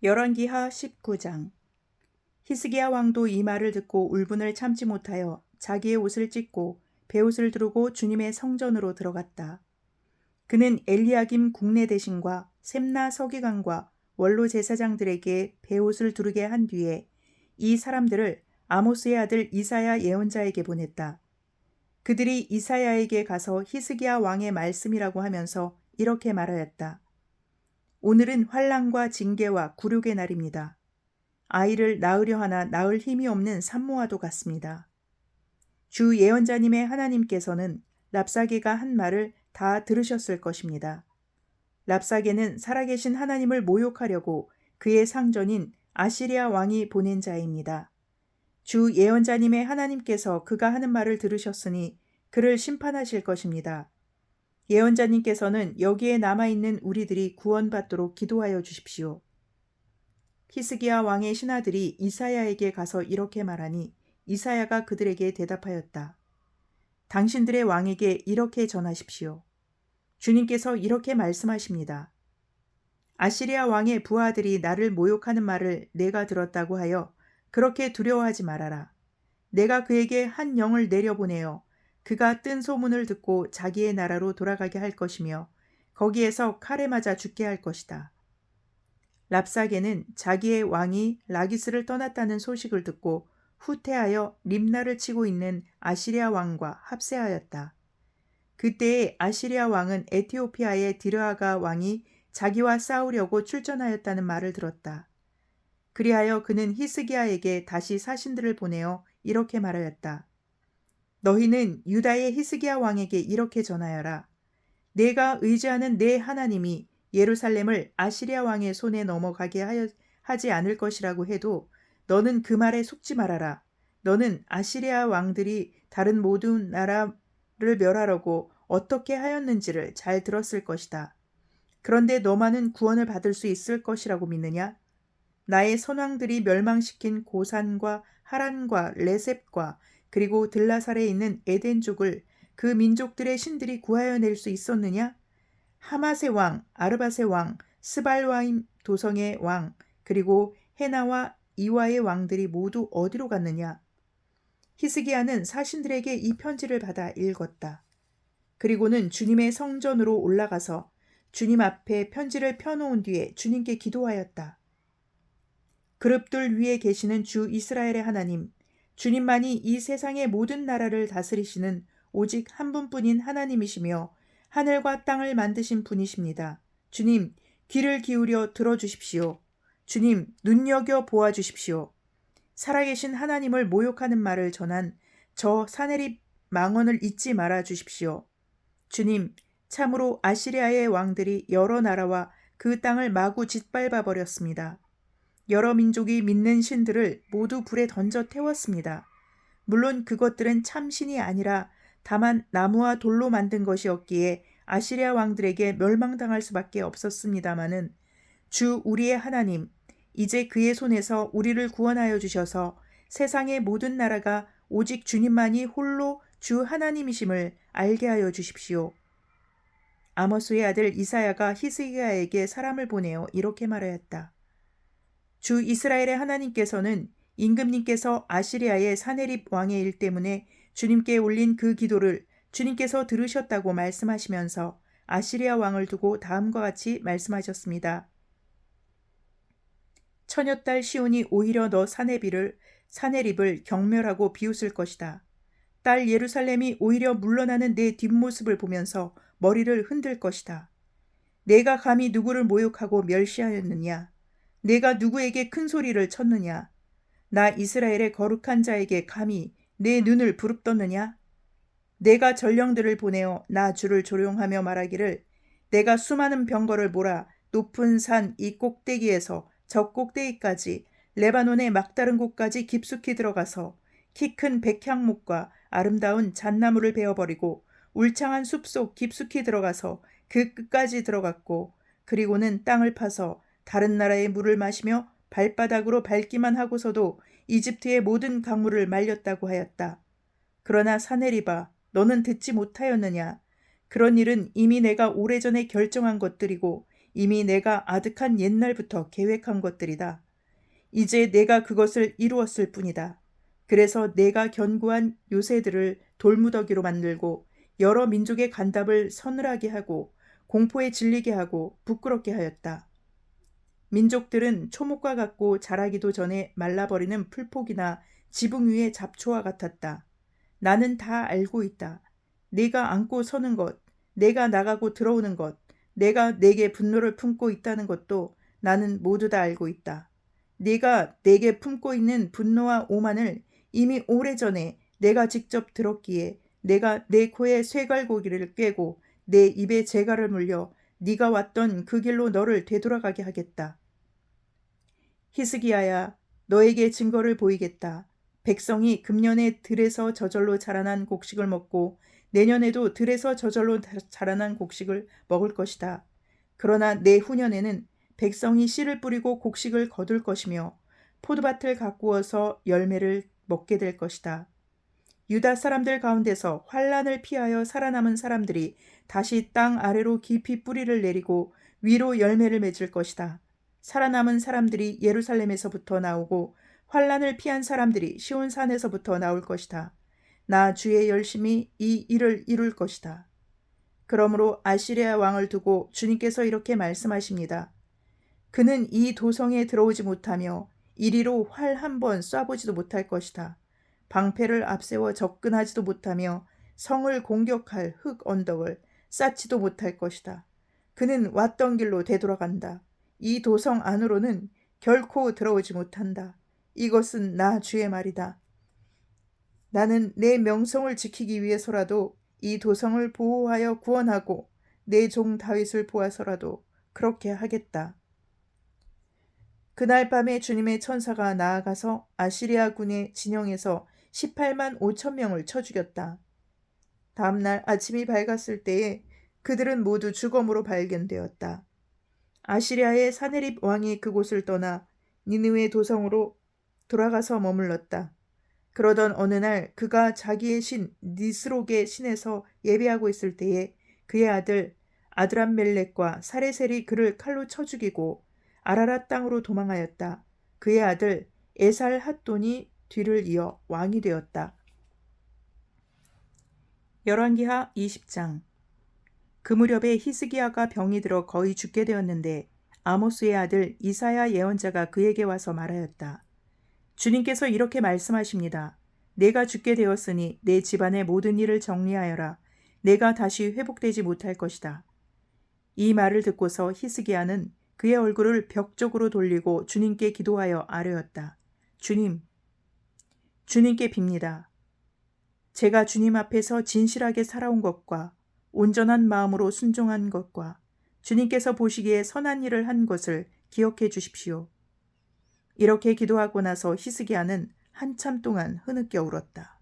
열왕기하 19장. 히스기야 왕도 이 말을 듣고 울분을 참지 못하여 자기의 옷을 찢고 베옷을 두르고 주님의 성전으로 들어갔다. 그는 엘리야김 국내대신과 셈나 서기관과 원로 제사장들에게 베옷을 두르게 한 뒤에 이 사람들을 아모스의 아들 이사야 예언자에게 보냈다. 그들이 이사야에게 가서 히스기야 왕의 말씀이라고 하면서 이렇게 말하였다. 오늘은 환난과 징계와 굴욕의 날입니다. 아이를 낳으려 하나 낳을 힘이 없는 산모와도 같습니다. 주 예언자님의 하나님께서는 랍사게가 한 말을 다 들으셨을 것입니다. 랍사게는 살아계신 하나님을 모욕하려고 그의 상전인 아시리아 왕이 보낸 자입니다. 주 예언자님의 하나님께서 그가 하는 말을 들으셨으니 그를 심판하실 것입니다. 예언자님께서는 여기에 남아있는 우리들이 구원받도록 기도하여 주십시오. 히스기야 왕의 신하들이 이사야에게 가서 이렇게 말하니 이사야가 그들에게 대답하였다. 당신들의 왕에게 이렇게 전하십시오. 주님께서 이렇게 말씀하십니다. 아시리아 왕의 부하들이 나를 모욕하는 말을 내가 들었다고 하여 그렇게 두려워하지 말아라. 내가 그에게 한 영을 내려보내어 그가 뜬 소문을 듣고 자기의 나라로 돌아가게 할 것이며 거기에서 칼에 맞아 죽게 할 것이다. 랍사게는 자기의 왕이 라기스를 떠났다는 소식을 듣고 후퇴하여 림나를 치고 있는 아시리아 왕과 합세하였다. 그때에 아시리아 왕은 에티오피아의 디르아가 왕이 자기와 싸우려고 출전하였다는 말을 들었다. 그리하여 그는 히스기야에게 다시 사신들을 보내어 이렇게 말하였다. 너희는 유다의 히스기야 왕에게 이렇게 전하여라. 내가 의지하는 내 하나님이 예루살렘을 아시리아 왕의 손에 넘어가게 하지 않을 것이라고 해도 너는 그 말에 속지 말아라. 너는 아시리아 왕들이 다른 모든 나라를 멸하려고 어떻게 하였는지를 잘 들었을 것이다. 그런데 너만은 구원을 받을 수 있을 것이라고 믿느냐? 나의 선왕들이 멸망시킨 고산과 하란과 레셉과 그리고 들라살에 있는 에덴족을 그 민족들의 신들이 구하여 낼 수 있었느냐? 하맛의 왕, 아르밧의 왕, 스발와임 도성의 왕, 그리고 헤나와 이와의 왕들이 모두 어디로 갔느냐? 히스기야는 사신들에게 이 편지를 받아 읽었다. 그리고는 주님의 성전으로 올라가서 주님 앞에 편지를 펴놓은 뒤에 주님께 기도하였다. 그룹들 위에 계시는 주 이스라엘의 하나님, 주님만이 이 세상의 모든 나라를 다스리시는 오직 한 분뿐인 하나님이시며 하늘과 땅을 만드신 분이십니다. 주님, 귀를 기울여 들어주십시오. 주님, 눈여겨 보아주십시오. 살아계신 하나님을 모욕하는 말을 전한 저 사내립 망언을 잊지 말아 주십시오. 주님, 참으로 아시리아의 왕들이 여러 나라와 그 땅을 마구 짓밟아 버렸습니다. 여러 민족이 믿는 신들을 모두 불에 던져 태웠습니다. 물론 그것들은 참신이 아니라 다만 나무와 돌로 만든 것이었기에 아시리아 왕들에게 멸망당할 수밖에 없었습니다마는 주 우리의 하나님, 이제 그의 손에서 우리를 구원하여 주셔서 세상의 모든 나라가 오직 주님만이 홀로 주 하나님이심을 알게 하여 주십시오. 아모스의 아들 이사야가 히스기야에게 사람을 보내어 이렇게 말하였다. 주 이스라엘의 하나님께서는 임금님께서 아시리아의 사네립 왕의 일 때문에 주님께 올린 그 기도를 주님께서 들으셨다고 말씀하시면서 아시리아 왕을 두고 다음과 같이 말씀하셨습니다. 처녀딸 시온이 오히려 너 사네립을 경멸하고 비웃을 것이다. 딸 예루살렘이 오히려 물러나는 내 뒷모습을 보면서 머리를 흔들 것이다. 내가 감히 누구를 모욕하고 멸시하였느냐? 내가 누구에게 큰 소리를 쳤느냐? 나 이스라엘의 거룩한 자에게 감히 내 눈을 부릅떴느냐? 내가 전령들을 보내어 나 주를 조롱하며 말하기를 내가 수많은 병거를 몰아 높은 산 이 꼭대기에서 저 꼭대기까지 레바논의 막다른 곳까지 깊숙이 들어가서 키 큰 백향목과 아름다운 잣나무를 베어버리고 울창한 숲속 깊숙이 들어가서 그 끝까지 들어갔고 그리고는 땅을 파서 다른 나라의 물을 마시며 발바닥으로 밟기만 하고서도 이집트의 모든 강물을 말렸다고 하였다. 그러나 사네립아, 너는 듣지 못하였느냐? 그런 일은 이미 내가 오래전에 결정한 것들이고 이미 내가 아득한 옛날부터 계획한 것들이다. 이제 내가 그것을 이루었을 뿐이다. 그래서 내가 견고한 요새들을 돌무더기로 만들고 여러 민족의 간답을 서늘하게 하고 공포에 질리게 하고 부끄럽게 하였다. 민족들은 초목과 같고 자라기도 전에 말라버리는 풀폭이나 지붕 위의 잡초와 같았다. 나는 다 알고 있다. 네가 앉고 서는 것, 내가 나가고 들어오는 것, 내가 내게 분노를 품고 있다는 것도 나는 모두 다 알고 있다. 네가 내게 품고 있는 분노와 오만을 이미 오래전에 내가 직접 들었기에 내가 내 코에 쇠갈고기를 꿰고 내 입에 재갈을 물려 네가 왔던 그 길로 너를 되돌아가게 하겠다. 히스기야야, 너에게 증거를 보이겠다. 백성이 금년에 들에서 저절로 자라난 곡식을 먹고 내년에도 들에서 저절로 자라난 곡식을 먹을 것이다. 그러나 내후년에는 백성이 씨를 뿌리고 곡식을 거둘 것이며 포도밭을 가꾸어서 열매를 먹게 될 것이다. 유다 사람들 가운데서 환란을 피하여 살아남은 사람들이 다시 땅 아래로 깊이 뿌리를 내리고 위로 열매를 맺을 것이다. 살아남은 사람들이 예루살렘에서부터 나오고 환란을 피한 사람들이 시온산에서부터 나올 것이다. 나 주의 열심히 이 일을 이룰 것이다. 그러므로 아시리아 왕을 두고 주님께서 이렇게 말씀하십니다. 그는 이 도성에 들어오지 못하며 이리로 활 한 번 쏴보지도 못할 것이다. 방패를 앞세워 접근하지도 못하며 성을 공격할 흙 언덕을 쌓지도 못할 것이다. 그는 왔던 길로 되돌아간다. 이 도성 안으로는 결코 들어오지 못한다. 이것은 나 주의 말이다. 나는 내 명성을 지키기 위해서라도 이 도성을 보호하여 구원하고 내 종 다윗을 보아서라도 그렇게 하겠다. 그날 밤에 주님의 천사가 나아가서 아시리아 군의 진영에서 18만 5천 명을 쳐 죽였다. 다음날 아침이 밝았을 때에 그들은 모두 죽음으로 발견되었다. 아시리아의 사네립 왕이 그곳을 떠나 니느웨 도성으로 돌아가서 머물렀다. 그러던 어느 날 그가 자기의 신 니스록의 신에서 예배하고 있을 때에 그의 아들 아드람멜렉과 사레셀이 그를 칼로 쳐 죽이고 아라랏 땅으로 도망하였다. 그의 아들 에살 핫돈이 뒤를 이어 왕이 되었다. 열왕기하 20장. 그 무렵에 히스기야가 병이 들어 거의 죽게 되었는데 아모스의 아들 이사야 예언자가 그에게 와서 말하였다. 주님께서 이렇게 말씀하십니다. 내가 죽게 되었으니 내 집안의 모든 일을 정리하여라. 내가 다시 회복되지 못할 것이다. 이 말을 듣고서 히스기야는 그의 얼굴을 벽 쪽으로 돌리고 주님께 기도하여 아뢰었다. 주님께 빕니다. 제가 주님 앞에서 진실하게 살아온 것과 온전한 마음으로 순종한 것과 주님께서 보시기에 선한 일을 한 것을 기억해 주십시오. 이렇게 기도하고 나서 히스기야는 한참 동안 흐느껴 울었다.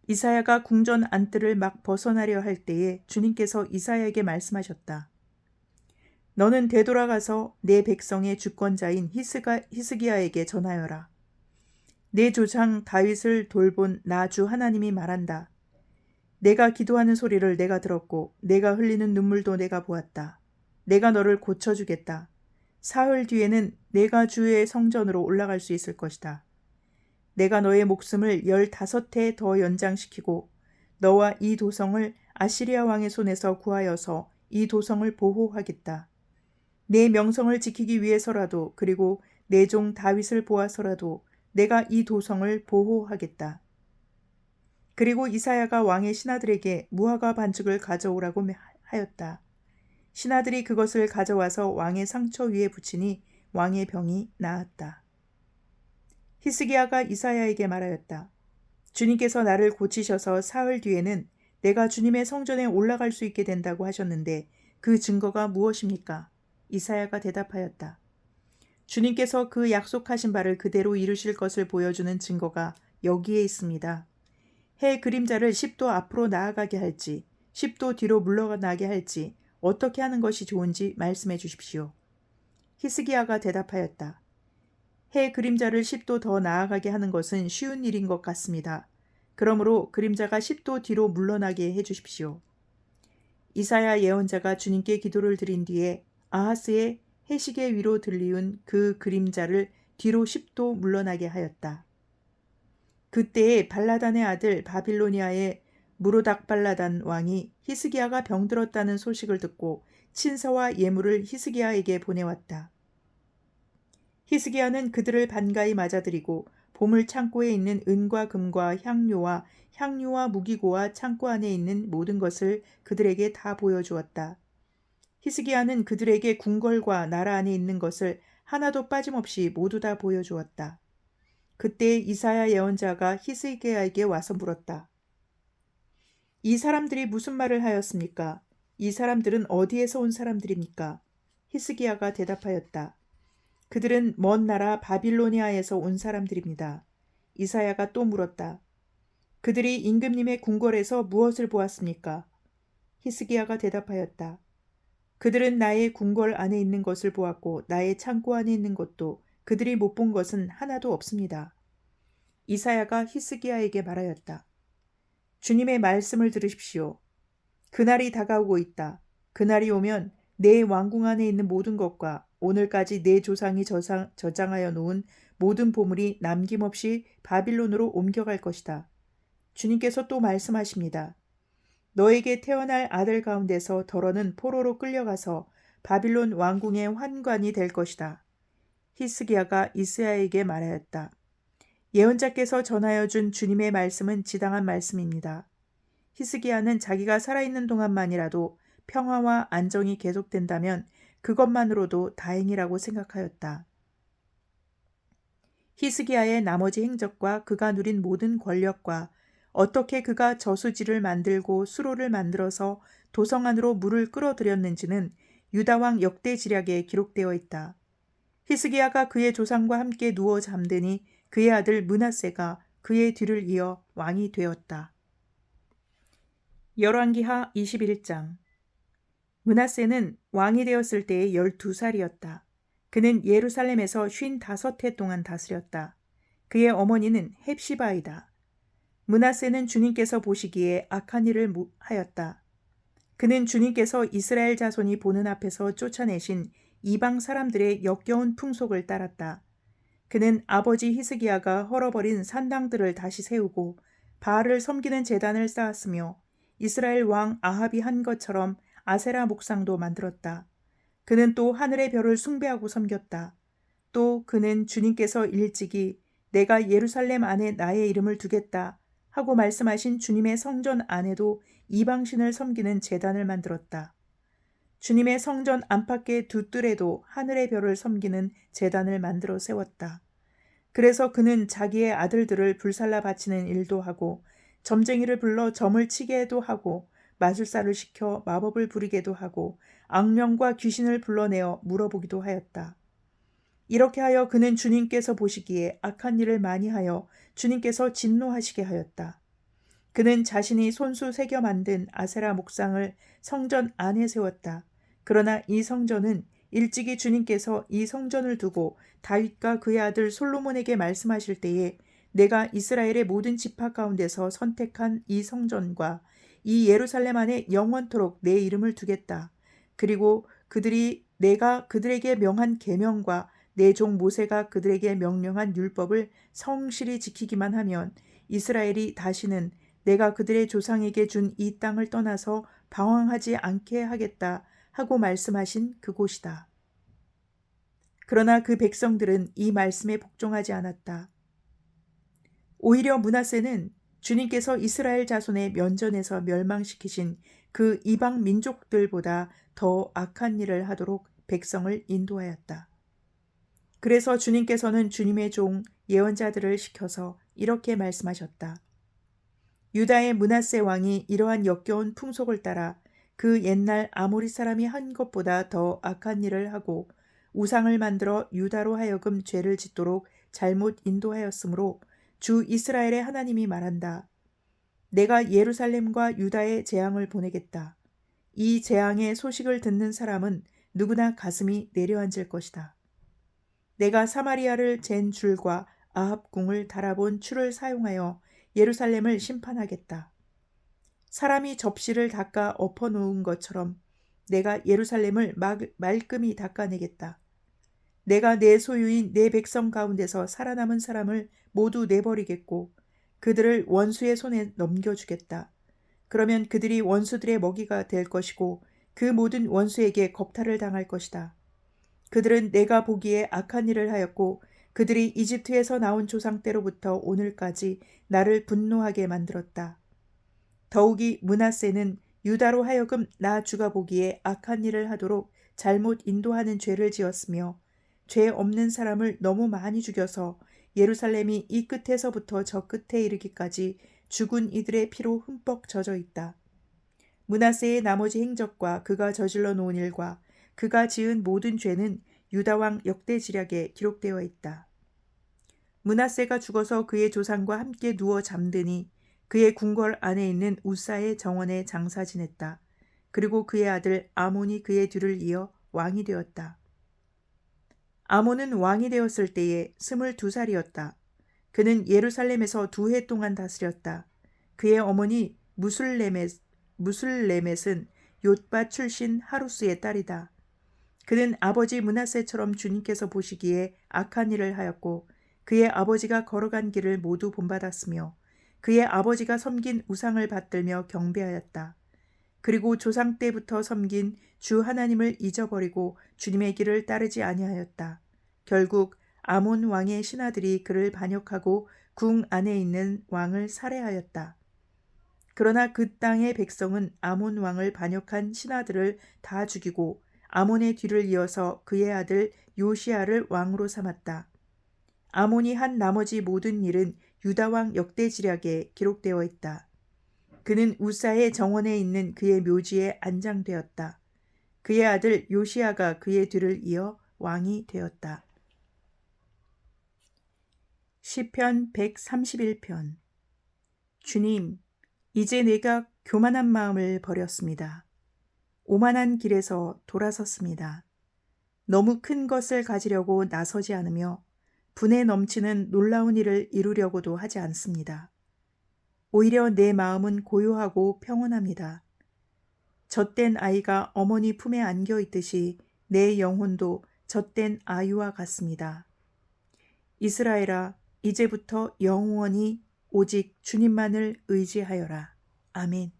이사야가 궁전 안뜰을 막 벗어나려 할 때에 주님께서 이사야에게 말씀하셨다. 너는 되돌아가서 내 백성의 주권자인 히스기야에게 전하여라. 내 조상 다윗을 돌본 나 주 하나님이 말한다. 내가 기도하는 소리를 내가 들었고 내가 흘리는 눈물도 내가 보았다. 내가 너를 고쳐주겠다. 사흘 뒤에는 내가 주의 성전으로 올라갈 수 있을 것이다. 내가 너의 목숨을 15해 더 연장시키고 너와 이 도성을 아시리아 왕의 손에서 구하여서 이 도성을 보호하겠다. 내 명성을 지키기 위해서라도 그리고 내 종 다윗을 보아서라도 내가 이 도성을 보호하겠다. 그리고 이사야가 왕의 신하들에게 무화과 반죽을 가져오라고 하였다. 신하들이 그것을 가져와서 왕의 상처 위에 붙이니 왕의 병이 나았다. 히스기야가 이사야에게 말하였다. 주님께서 나를 고치셔서 사흘 뒤에는 내가 주님의 성전에 올라갈 수 있게 된다고 하셨는데 그 증거가 무엇입니까? 이사야가 대답하였다. 주님께서 그 약속하신 바를 그대로 이루실 것을 보여주는 증거가 여기에 있습니다. 해 그림자를 10도 앞으로 나아가게 할지 10도 뒤로 물러나게 할지 어떻게 하는 것이 좋은지 말씀해 주십시오. 히스기야가 대답하였다. 해 그림자를 10도 더 나아가게 하는 것은 쉬운 일인 것 같습니다. 그러므로 그림자가 10도 뒤로 물러나게 해 주십시오. 이사야 예언자가 주님께 기도를 드린 뒤에 아하스의 해시계 위로 들리운 그 그림자를 뒤로 10도 물러나게 하였다. 그때에 발라단의 아들 바빌로니아의 무로닥발라단 왕이 히스기야가 병들었다는 소식을 듣고 친서와 예물을 히스기야에게 보내왔다. 히스기야는 그들을 반가이 맞아들이고 보물 창고에 있는 은과 금과 향료와 무기고와 창고 안에 있는 모든 것을 그들에게 다 보여주었다. 히스기야는 그들에게 궁궐과 나라 안에 있는 것을 하나도 빠짐없이 모두 다 보여주었다. 그때 이사야 예언자가 히스기야에게 와서 물었다. 이 사람들이 무슨 말을 하였습니까? 이 사람들은 어디에서 온 사람들입니까? 히스기야가 대답하였다. 그들은 먼 나라 바빌로니아에서 온 사람들입니다. 이사야가 또 물었다. 그들이 임금님의 궁궐에서 무엇을 보았습니까? 히스기야가 대답하였다. 그들은 나의 궁궐 안에 있는 것을 보았고 나의 창고 안에 있는 것도 그들이 못 본 것은 하나도 없습니다. 이사야가 히스기야에게 말하였다. 주님의 말씀을 들으십시오. 그날이 다가오고 있다. 그날이 오면 내 왕궁 안에 있는 모든 것과 오늘까지 내 조상이 저장하여 놓은 모든 보물이 남김없이 바빌론으로 옮겨갈 것이다. 주님께서 또 말씀하십니다. 너에게 태어날 아들 가운데서 덜어는 포로로 끌려가서 바빌론 왕궁의 환관이 될 것이다. 히스기야가 이스야에게 말하였다. 예언자께서 전하여 준 주님의 말씀은 지당한 말씀입니다. 히스기야는 자기가 살아있는 동안만이라도 평화와 안정이 계속된다면 그것만으로도 다행이라고 생각하였다. 히스기야의 나머지 행적과 그가 누린 모든 권력과 어떻게 그가 저수지를 만들고 수로를 만들어서 도성 안으로 물을 끌어들였는지는 유다왕 역대지략에 기록되어 있다. 히스기야가 그의 조상과 함께 누워 잠드니 그의 아들 므낫세가 그의 뒤를 이어 왕이 되었다. 열왕기하 21장. 므낫세는 왕이 되었을 때에 12살이었다. 그는 예루살렘에서 55해 동안 다스렸다. 그의 어머니는 헵시바이다. 므낫세는 주님께서 보시기에 악한 일을 하였다. 그는 주님께서 이스라엘 자손이 보는 앞에서 쫓아내신 이방 사람들의 역겨운 풍속을 따랐다. 그는 아버지 히스기야가 헐어버린 산당들을 다시 세우고 바알을 섬기는 제단을 쌓았으며 이스라엘 왕 아합이 한 것처럼 아세라 목상도 만들었다. 그는 또 하늘의 별을 숭배하고 섬겼다. 또 그는 주님께서 일찍이 내가 예루살렘 안에 나의 이름을 두겠다 하고 말씀하신 주님의 성전 안에도 이방신을 섬기는 제단을 만들었다. 주님의 성전 안팎의 두 뜰에도 하늘의 별을 섬기는 제단을 만들어 세웠다. 그래서 그는 자기의 아들들을 불살라 바치는 일도 하고 점쟁이를 불러 점을 치게도 하고 마술사를 시켜 마법을 부리게도 하고 악령과 귀신을 불러내어 물어보기도 하였다. 이렇게 하여 그는 주님께서 보시기에 악한 일을 많이 하여 주님께서 진노하시게 하였다. 그는 자신이 손수 새겨 만든 아세라 목상을 성전 안에 세웠다. 그러나 이 성전은 일찍이 주님께서 이 성전을 두고 다윗과 그의 아들 솔로몬에게 말씀하실 때에 내가 이스라엘의 모든 지파 가운데서 선택한 이 성전과 이 예루살렘 안에 영원토록 내 이름을 두겠다. 그리고 그들이 내가 그들에게 명한 계명과 내 종 모세가 그들에게 명령한 율법을 성실히 지키기만 하면 이스라엘이 다시는 내가 그들의 조상에게 준 이 땅을 떠나서 방황하지 않게 하겠다 하고 말씀하신 그곳이다. 그러나 그 백성들은 이 말씀에 복종하지 않았다. 오히려 므낫세는 주님께서 이스라엘 자손의 면전에서 멸망시키신 그 이방 민족들보다 더 악한 일을 하도록 백성을 인도하였다. 그래서 주님께서는 주님의 종 예언자들을 시켜서 이렇게 말씀하셨다. 유다의 므낫세 왕이 이러한 역겨운 풍속을 따라 그 옛날 아모리 사람이 한 것보다 더 악한 일을 하고 우상을 만들어 유다로 하여금 죄를 짓도록 잘못 인도하였으므로 주 이스라엘의 하나님이 말한다. 내가 예루살렘과 유다에 재앙을 보내겠다. 이 재앙의 소식을 듣는 사람은 누구나 가슴이 내려앉을 것이다. 내가 사마리아를 잰 줄과 아합궁을 달아본 추를 사용하여 예루살렘을 심판하겠다. 사람이 접시를 닦아 엎어놓은 것처럼 내가 예루살렘을 말끔히 닦아내겠다. 내가 내 소유인 내 백성 가운데서 살아남은 사람을 모두 내버리겠고 그들을 원수의 손에 넘겨주겠다. 그러면 그들이 원수들의 먹이가 될 것이고 그 모든 원수에게 겁탈을 당할 것이다. 그들은 내가 보기에 악한 일을 하였고 그들이 이집트에서 나온 조상 때로부터 오늘까지 나를 분노하게 만들었다. 더욱이 므낫세는 유다로 하여금 나 주가 보기에 악한 일을 하도록 잘못 인도하는 죄를 지었으며 죄 없는 사람을 너무 많이 죽여서 예루살렘이 이 끝에서부터 저 끝에 이르기까지 죽은 이들의 피로 흠뻑 젖어 있다. 므낫세의 나머지 행적과 그가 저질러 놓은 일과 그가 지은 모든 죄는 유다 왕 역대지략에 기록되어 있다. 므낫세가 죽어서 그의 조상과 함께 누워 잠드니 그의 궁궐 안에 있는 우사의 정원에 장사 지냈다. 그리고 그의 아들 아몬이 그의 뒤를 이어 왕이 되었다. 아몬은 왕이 되었을 때에 22살이었다. 그는 예루살렘에서 2해 동안 다스렸다. 그의 어머니 무술레멧은 옅바 출신 하루스의 딸이다. 그는 아버지 므낫세처럼 주님께서 보시기에 악한 일을 하였고 그의 아버지가 걸어간 길을 모두 본받았으며 그의 아버지가 섬긴 우상을 받들며 경배하였다. 그리고 조상 때부터 섬긴 주 하나님을 잊어버리고 주님의 길을 따르지 아니하였다. 결국 아몬 왕의 신하들이 그를 반역하고 궁 안에 있는 왕을 살해하였다. 그러나 그 땅의 백성은 아몬 왕을 반역한 신하들을 다 죽이고 아몬의 뒤를 이어서 그의 아들 요시야를 왕으로 삼았다. 아몬이 한 나머지 모든 일은 유다 왕 역대지략에 기록되어 있다. 그는 우사의 정원에 있는 그의 묘지에 안장되었다. 그의 아들 요시야가 그의 뒤를 이어 왕이 되었다. 시편 131편. 주님, 이제 내가 교만한 마음을 버렸습니다. 오만한 길에서 돌아섰습니다. 너무 큰 것을 가지려고 나서지 않으며 분에 넘치는 놀라운 일을 이루려고도 하지 않습니다. 오히려 내 마음은 고요하고 평온합니다. 젖된 아이가 어머니 품에 안겨 있듯이 내 영혼도 젖된 아이와 같습니다. 이스라엘아, 이제부터 영원히 오직 주님만을 의지하여라. 아멘.